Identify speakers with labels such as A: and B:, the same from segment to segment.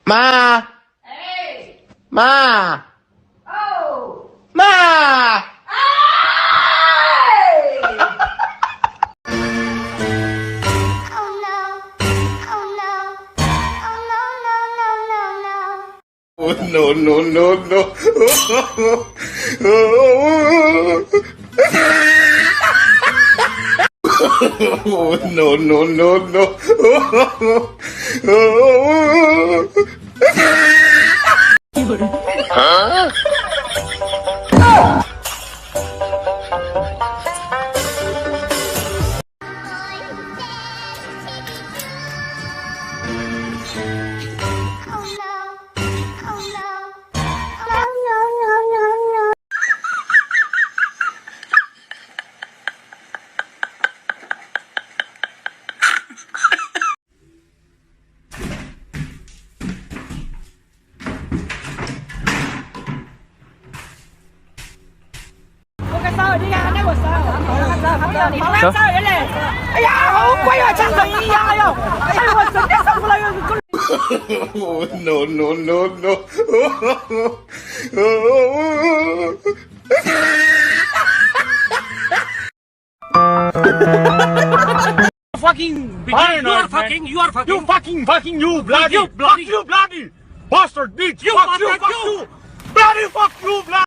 A: 妈，
B: 哎，
A: 妈，
B: 哦，
A: 妈。
B: 哎！Oh no! Oh no! Oh no! No! No! No! No!
A: Oh no no no no. Oh no no no no.
B: Oh no! Oh no! No! No! No! No!
C: 我个骚，你看哪个骚？好了，骚人嘞！哎呀，好贵啊，像神一样！哎呦，哎呦，我真的受不了，有个。
A: Oh no no no no.
D: Fucking beginner, you are fucking, you bloody, you bloody bastard, bitch, you, fuck you, bloody fuck you, bloody.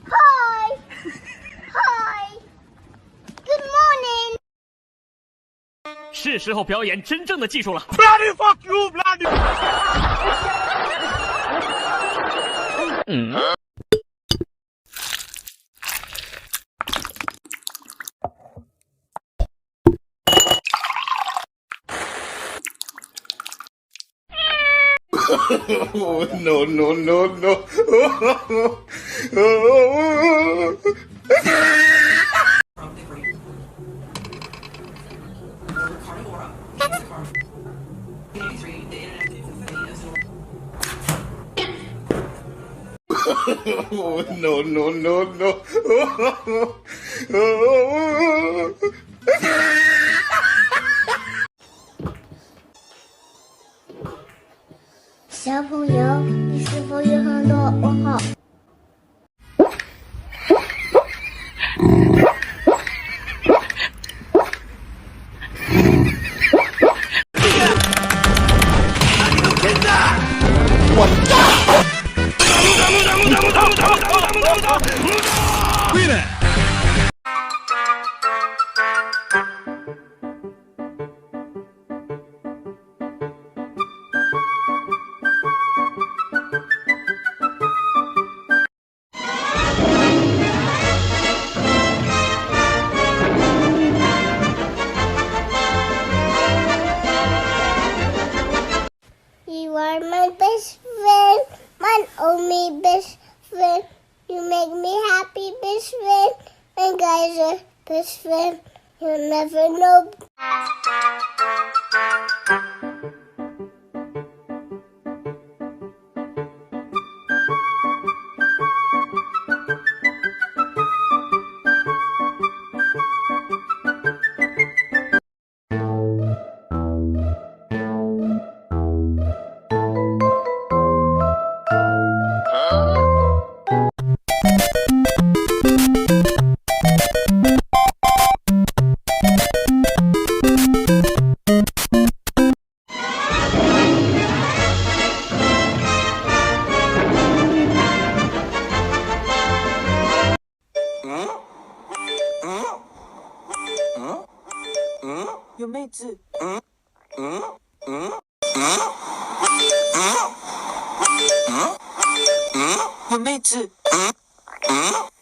B: Hi! Hi! Good morning!
E: 是时候表演真正的技术了。
D: Bloody fuck you, bloody.
A: Oh no no no no. Oh no no no no.
B: 小朋友，你是否有很多问号？You are my best friend, my only best friend. You make me happy, best friend. And guys are best friend. You'll never know.
C: 有妹子。有妹子。